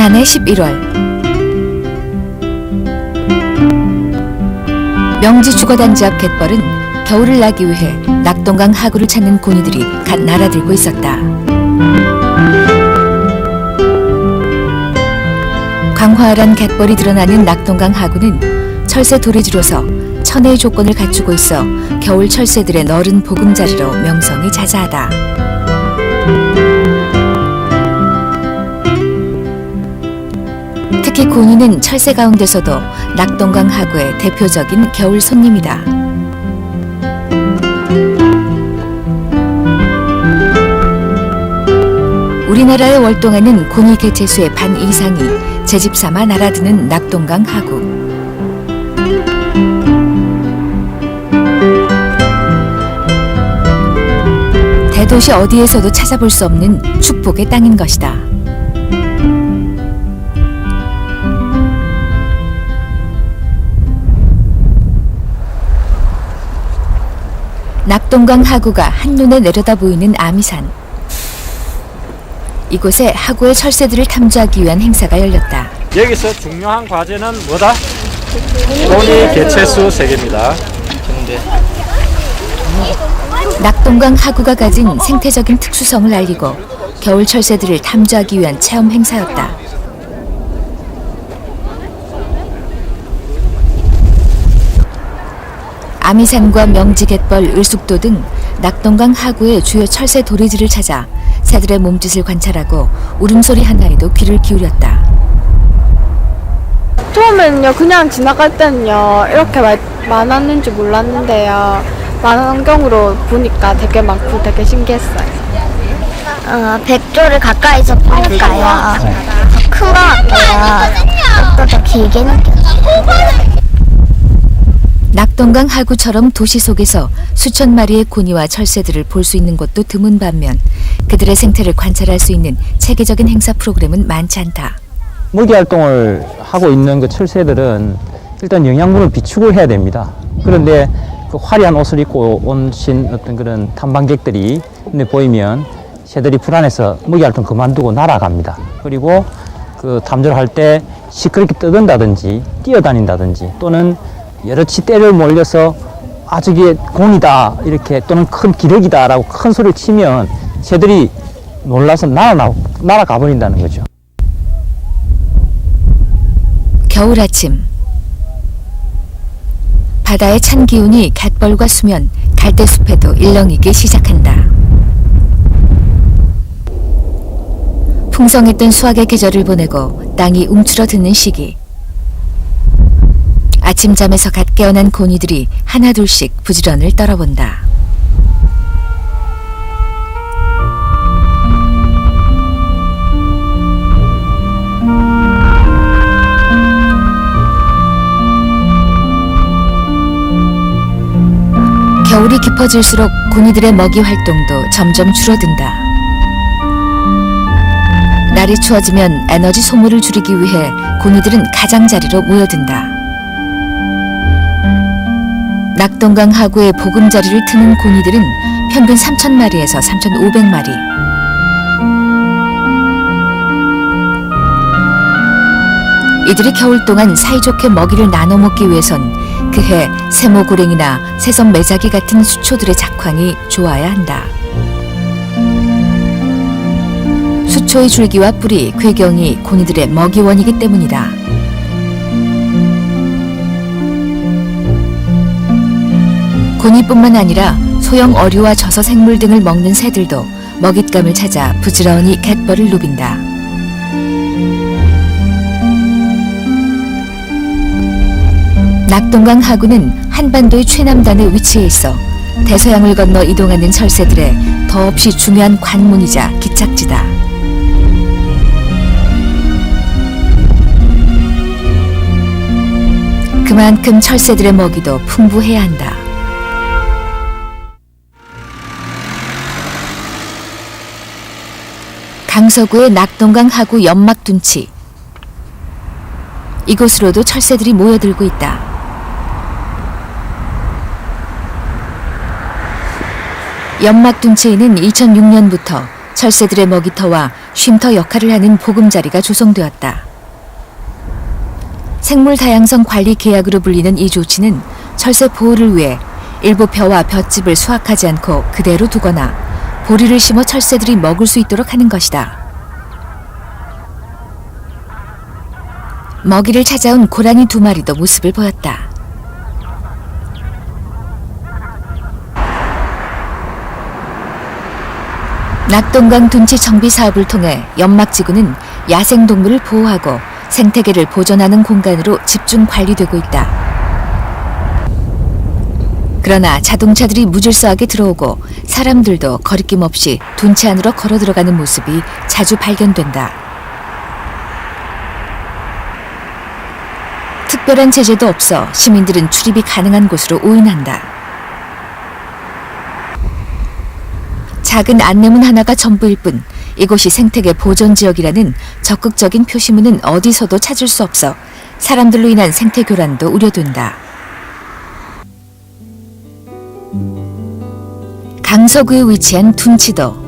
지난해 11월 명지 주거단지 앞 갯벌은 겨울을 나기 위해 낙동강 하구를 찾는 고니들이 갓 날아들고 있었다. 광활한 갯벌이 드러나는 낙동강 하구는 철새 도래지로서 천혜의 조건을 갖추고 있어 겨울 철새들의 너른 보금자리로 명성이 자자하다. 특히 고니는 철새 가운데서도 낙동강 하구의 대표적인 겨울 손님이다. 우리나라에 월동하는 고니 개체수의 반 이상이 제집 삼아 날아드는 낙동강 하구. 대도시 어디에서도 찾아볼 수 없는 축복의 땅인 것이다. 낙동강 하구가 한눈에 내려다 보이는 아미산. 이곳에 하구의 철새들을 탐지하기 위한 행사가 열렸다. 여기서 중요한 과제는 뭐다? 고니 개체수 세계입니다. 낙동강 하구가 가진 생태적인 특수성을 알리고 겨울 철새들을 탐지하기 위한 체험 행사였다. 아미산과 명지갯벌, 을숙도 등 낙동강 하구의 주요 철새 도래지를 찾아 새들의 몸짓을 관찰하고 울음소리 하나에도 귀를 기울였다. 처음에는요, 그냥 지나갈 때는요, 이렇게 많았는지 몰랐는데요. 많은 환경으로 보니까 되게 많고 되게 신기했어요. 백조를 가까이서 보니까요. 더 큰 것 같고요. 또 더 길게 느껴져요. 낙동강 하구처럼 도시 속에서 수천 마리의 고니와 철새들을 볼 수 있는 곳도 드문 반면 그들의 생태를 관찰할 수 있는 체계적인 행사 프로그램은 많지 않다. 먹이 활동을 하고 있는 그 철새들은 일단 영양분을 비축을 해야 됩니다. 그런데 그 화려한 옷을 입고 오신 어떤 그런 탐방객들이 눈에 보이면 새들이 불안해서 먹이 활동 그만두고 날아갑니다. 그리고 그 탐조를 할 때 시끄럽게 떠든다든지 뛰어다닌다든지 또는 여럿이 떼를 몰려서 아 저게 곤이다 이렇게 또는 큰 기러기다라고 큰 소리를 치면 새들이 놀라서 날아가 버린다는 거죠. 겨울 아침 바다의 찬 기운이 갯벌과 수면, 갈대숲에도 일렁이기 시작한다. 풍성했던 수확의 계절을 보내고 땅이 움츠러드는 시기. 아침잠에서 갓 깨어난 고니들이 하나둘씩 부지런을 떨어본다. 겨울이 깊어질수록 고니들의 먹이 활동도 점점 줄어든다. 날이 추워지면 에너지 소모를 줄이기 위해 고니들은 가장자리로 모여든다. 낙동강 하구의 보금자리를 트는 고니들은 평균 3,000마리에서 3,500마리. 이들이 겨울 동안 사이좋게 먹이를 나눠 먹기 위해선 그해 세모고랭이나 새섬 매자기 같은 수초들의 작황이 좋아야 한다. 수초의 줄기와 뿌리, 궤경이 고니들의 먹이원이기 때문이다. 고니뿐만 아니라 소형 어류와 저서 생물 등을 먹는 새들도 먹잇감을 찾아 부지런히 갯벌을 누빈다. 낙동강 하구는 한반도의 최남단에 위치해 있어 대서양을 건너 이동하는 철새들의 더없이 중요한 관문이자 기착지다. 그만큼 철새들의 먹이도 풍부해야 한다. 강서구의 낙동강 하구 연막둔치. 이곳으로도 철새들이 모여들고 있다. 연막둔치에는 2006년부터 철새들의 먹이터와 쉼터 역할을 하는 보금자리가 조성되었다. 생물 다양성 관리 계약으로 불리는 이 조치는 철새 보호를 위해 일부 벼와 볏짚을 수확하지 않고 그대로 두거나 보리를 심어 철새들이 먹을 수 있도록 하는 것이다. 먹이를 찾아온 고라니 2마리도 모습을 보였다. 낙동강 둔치 정비 사업을 통해 연막지구는 야생동물을 보호하고 생태계를 보존하는 공간으로 집중 관리되고 있다. 그러나 자동차들이 무질서하게 들어오고 사람들도 거리낌 없이 둔치 안으로 걸어 들어가는 모습이 자주 발견된다. 특별한 제재도 없어 시민들은 출입이 가능한 곳으로 오인한다. 작은 안내문 하나가 전부일 뿐 이곳이 생태계 보존지역이라는 적극적인 표시문은 어디서도 찾을 수 없어 사람들로 인한 생태 교란도 우려된다. 강서구에 위치한 둔치도.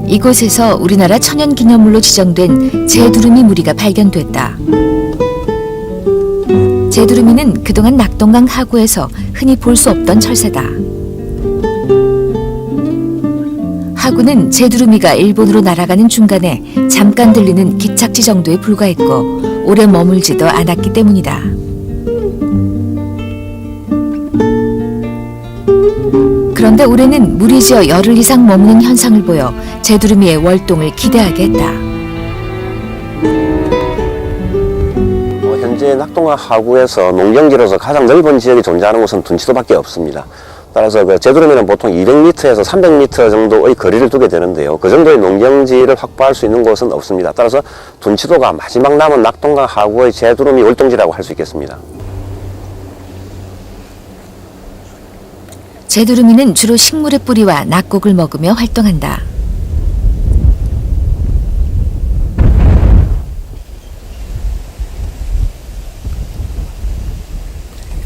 이곳에서 우리나라 천연기념물로 지정된 제두루미 무리가 발견됐다. 제두루미는 그동안 낙동강 하구에서 흔히 볼 수 없던 철새다. 하구는 제두루미가 일본으로 날아가는 중간에 잠깐 들리는 기착지 정도에 불과했고 오래 머물지도 않았기 때문이다. 그런데 올해는 무리지어 열흘 이상 머무는 현상을 보여 제두루미의 월동을 기대하게 했다. 현재 낙동강 하구에서 농경지로서 가장 넓은 지역이 존재하는 곳은 둔치도밖에 없습니다. 따라서 그 제두루미는 보통 200m에서 300m 정도의 거리를 두게 되는데요. 그 정도의 농경지를 확보할 수 있는 곳은 없습니다. 따라서 둔치도가 마지막 남은 낙동강 하구의 제두루미 월동지라고 할 수 있겠습니다. 제두루미는 주로 식물의 뿌리와 낙곡을 먹으며 활동한다.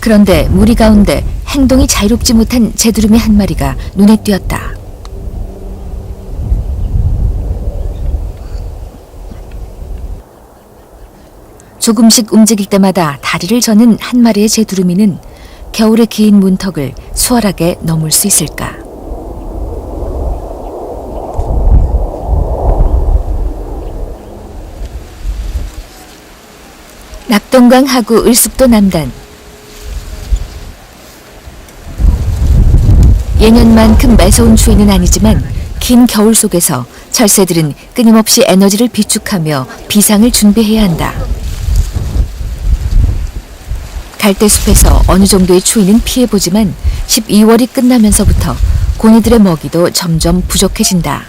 그런데 무리 가운데 행동이 자유롭지 못한 제두루미 한 마리가 눈에 띄었다. 조금씩 움직일 때마다 다리를 저는 한 마리의 제두루미는 겨울의 긴 문턱을 수월하게 넘을 수 있을까? 낙동강 하구 을숙도 남단. 예년만큼 매서운 추위는 아니지만 긴 겨울 속에서 철새들은 끊임없이 에너지를 비축하며 비상을 준비해야 한다. 갈대숲에서 어느 정도의 추위는 피해보지만 12월이 끝나면서부터 고니들의 먹이도 점점 부족해진다.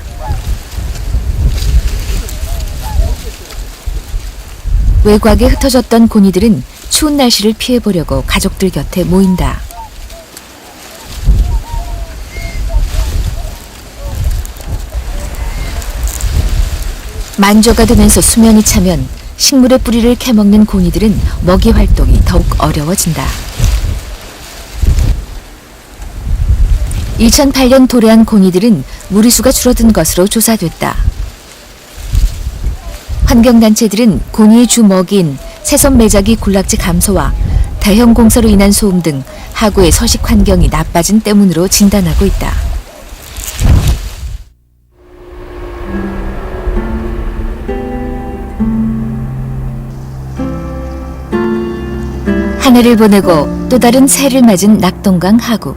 외곽에 흩어졌던 고니들은 추운 날씨를 피해보려고 가족들 곁에 모인다. 만조가 되면서 수면이 차면 식물의 뿌리를 캐먹는 고니들은 먹이 활동이 더욱 어려워진다. 2008년 도래한 고니들은 무리수가 줄어든 것으로 조사됐다. 환경단체들은 고니의 주 먹이인 새섬 매작이 군락지 감소와 대형 공사로 인한 소음 등 하구의 서식 환경이 나빠진 때문으로 진단하고 있다. 한 해를 보내고 또 다른 새를 맞은 낙동강 하구.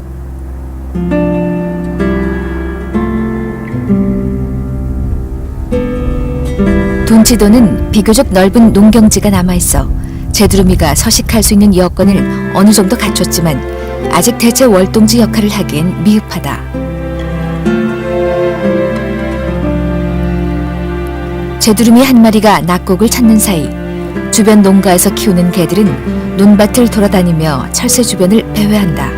둔치도는 비교적 넓은 농경지가 남아있어 제두루미가 서식할 수 있는 여건을 어느 정도 갖췄지만 아직 대체 월동지 역할을 하기엔 미흡하다. 제두루미 한 마리가 낙곡을 찾는 사이 주변 농가에서 키우는 개들은 논밭을 돌아다니며 철새 주변을 배회한다.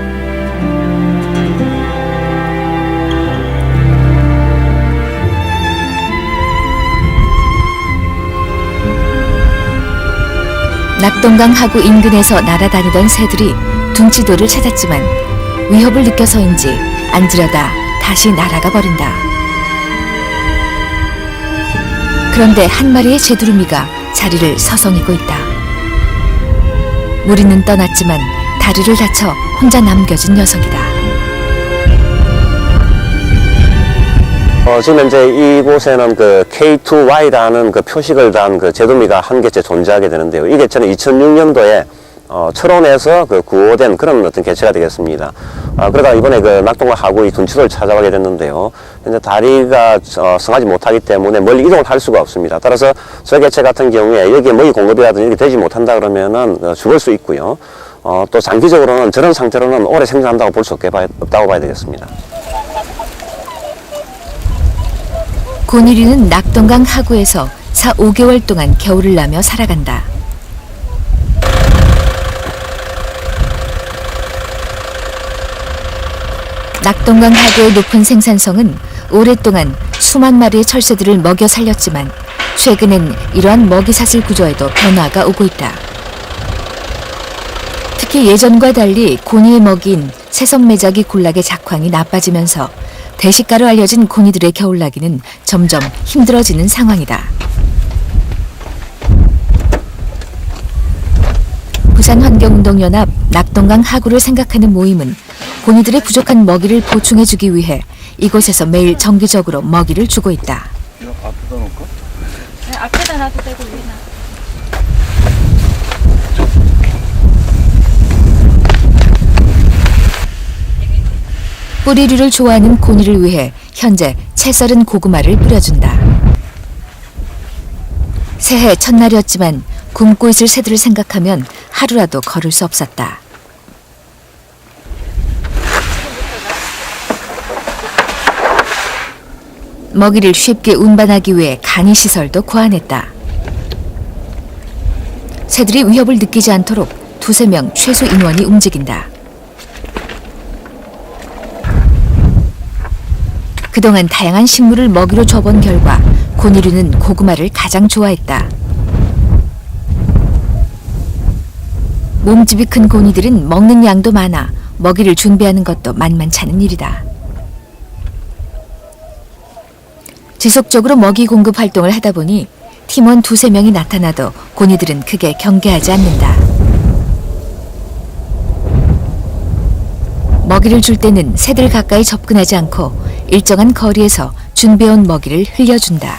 낙동강 하구 인근에서 날아다니던 새들이 둔치도를 찾았지만 위협을 느껴서인지 앉으려다 다시 날아가 버린다. 그런데 한 마리의 제두루미가 자리를 서성이고 있다. 무리는 떠났지만 다리를 다쳐 혼자 남겨진 녀석이다. 지금 현재 이곳에는 그 K2Y라는 그 표식을 단 그 제두미가 한 개체 존재하게 되는데요. 이 개체는 2006년도에 철원에서 그 구호된 그런 어떤 개체가 되겠습니다. 그러다 이번에 그 낙동강 하구의 둔치도를 찾아가게 됐는데요. 현재 다리가 성하지 못하기 때문에 멀리 이동을 할 수가 없습니다. 따라서 저 개체 같은 경우에 여기에 먹이 공급이라든지 이렇게 되지 못한다 그러면은 죽을 수 있고요. 또 장기적으로는 저런 상태로는 오래 생존한다고 볼 수 없다고 봐야 되겠습니다. 고니류는 낙동강 하구에서 4-5개월 동안 겨울을 나며 살아간다. 낙동강 하구의 높은 생산성은 오랫동안 수만 마리의 철새들을 먹여 살렸지만 최근엔 이러한 먹이사슬 구조에도 변화가 오고 있다. 특히 예전과 달리 고니의 먹이인 새섬매작이 군락의 작황이 나빠지면서 대식가로 알려진 고니들의 겨울나기는 점점 힘들어지는 상황이다. 부산환경운동연합 낙동강 하구를 생각하는 모임은 고니들의 부족한 먹이를 보충해주기 위해 이곳에서 매일 정기적으로 먹이를 주고 있다. 앞에다 놓을까? 네, 앞에다 놔도 되고 위나. 뿌리류를 좋아하는 고니를 위해 현재 채 썰은 고구마를 뿌려준다. 새해 첫날이었지만 굶고 있을 새들을 생각하면 하루라도 걸을 수 없었다. 먹이를 쉽게 운반하기 위해 간이시설도 고안했다. 새들이 위협을 느끼지 않도록 2-3명 최소 인원이 움직인다. 그동안 다양한 식물을 먹이로 줘본 결과 고니류는 고구마를 가장 좋아했다. 몸집이 큰 고니들은 먹는 양도 많아 먹이를 준비하는 것도 만만찮은 일이다. 지속적으로 먹이 공급 활동을 하다 보니 팀원 2-3명이 나타나도 고니들은 크게 경계하지 않는다. 먹이를 줄 때는 새들 가까이 접근하지 않고 일정한 거리에서 준비해온 먹이를 흘려준다.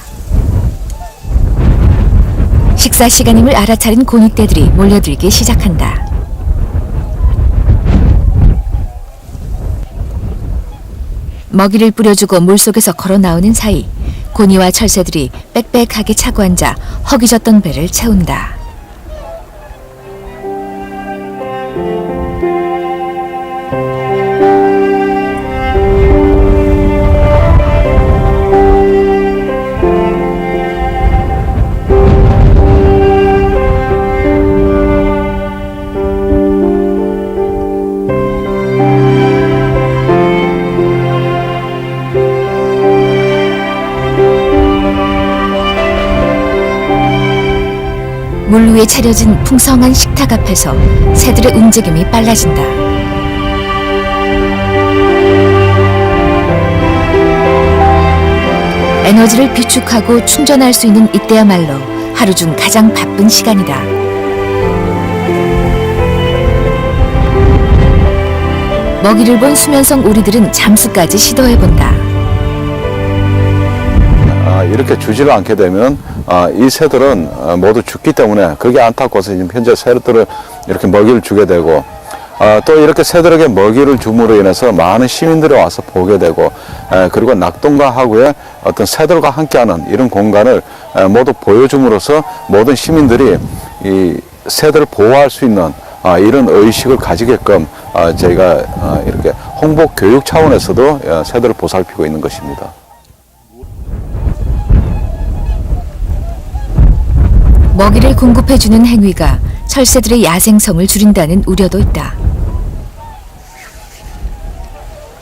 식사 시간임을 알아차린 고니떼들이 몰려들기 시작한다. 먹이를 뿌려주고 물속에서 걸어 나오는 사이 고니와 철새들이 빽빽하게 차고 앉아 허기졌던 배를 채운다. 물 위에 차려진 풍성한 식탁 앞에서 새들의 움직임이 빨라진다. 에너지를 비축하고 충전할 수 있는 이때야말로 하루 중 가장 바쁜 시간이다. 먹이를 본 수면성 오리들은 잠수까지 시도해본다. 이렇게 주지를 않게 되면 이 새들은 모두 죽기 때문에 그게 안타까워서 지금 현재 새들을 이렇게 먹이를 주게 되고 또 이렇게 새들에게 먹이를 줌으로 인해서 많은 시민들이 와서 보게 되고 그리고 낙동강 하구에 어떤 새들과 함께하는 이런 공간을 모두 보여줌으로써 모든 시민들이 이 새들을 보호할 수 있는 이런 의식을 가지게끔 저희가 이렇게 홍보 교육 차원에서도 새들을 보살피고 있는 것입니다. 먹이를 공급해주는 행위가 철새들의 야생성을 줄인다는 우려도 있다.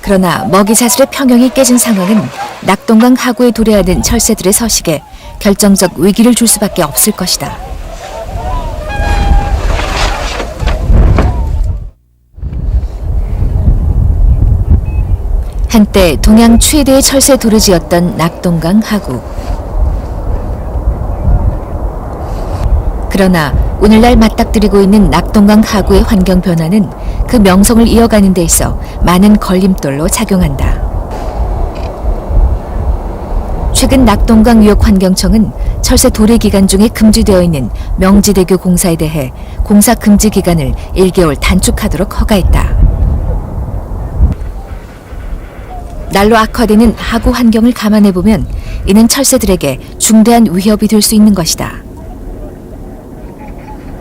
그러나 먹이사슬의 평형이 깨진 상황은 낙동강 하구에 도래하는 철새들의 서식에 결정적 위기를 줄 수밖에 없을 것이다. 한때 동양 최대의 철새 도르지였던 낙동강 하구. 그러나 오늘날 맞닥뜨리고 있는 낙동강 하구의 환경 변화는 그 명성을 이어가는 데 있어 많은 걸림돌로 작용한다. 최근 낙동강 유역환경청은 철새 도래 기간 중에 금지되어 있는 명지대교 공사에 대해 공사 금지 기간을 1개월 단축하도록 허가했다. 날로 악화되는 하구 환경을 감안해보면 이는 철새들에게 중대한 위협이 될 수 있는 것이다.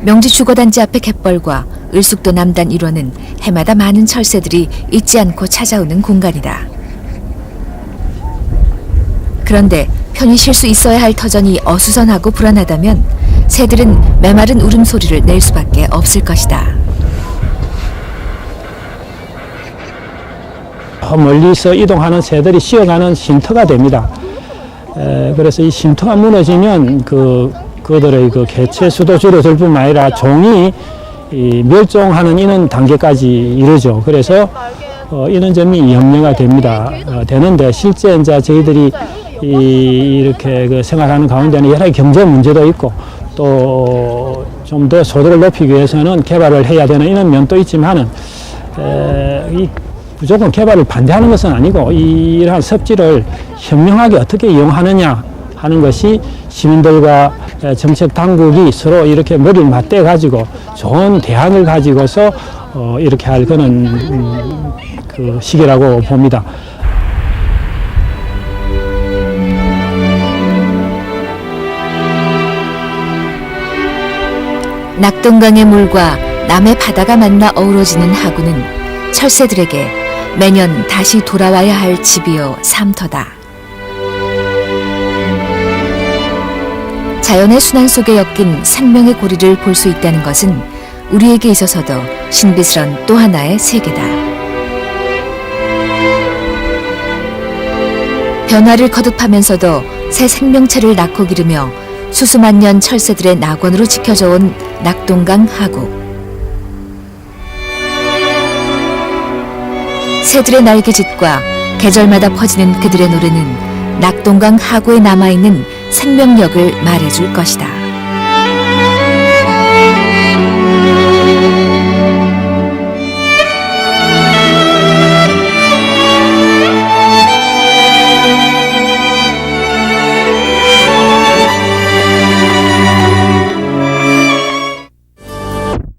명지 주거단지 앞의 갯벌과 을숙도 남단 일원은 해마다 많은 철새들이 잊지 않고 찾아오는 공간이다. 그런데 편히 쉴 수 있어야 할 터전이 어수선하고 불안하다면 새들은 메마른 울음소리를 낼 수밖에 없을 것이다. 멀리서 이동하는 새들이 쉬어가는 쉼터가 됩니다. 그래서 이 쉼터가 무너지면 그들의 그 개체 수도 줄어들 뿐만 아니라 종이 멸종하는 이런 단계까지 이르죠. 그래서 이런 점이 염려가 됩니다. 되는데 실제 이제 저희들이 이렇게 그 생활하는 가운데는 여러 경제 문제도 있고 또 좀 더 소득을 높이기 위해서는 개발을 해야 되는 이런 면도 있지만은 무조건 개발을 반대하는 것은 아니고 이러한 섭지를 현명하게 어떻게 이용하느냐 하는 것이 시민들과 정책 당국이 서로 이렇게 머리를 맞대 가지고 좋은 대안을 가지고서 이렇게 할 그런 그 시기라고 봅니다. 낙동강의 물과 남해 바다가 만나 어우러지는 하구는 철새들에게 매년 다시 돌아와야 할 집이요 삶터다. 자연의 순환 속에 엮인 생명의 고리를 볼 수 있다는 것은 우리에게 있어서도 신비스런 또 하나의 세계다. 변화를 거듭하면서도 새 생명체를 낳고 기르며 수수만 년 철새들의 낙원으로 지켜져 온 낙동강 하구. 새들의 날개짓과 계절마다 퍼지는 그들의 노래는 낙동강 하구에 남아있는 생명력을 말해줄 것이다.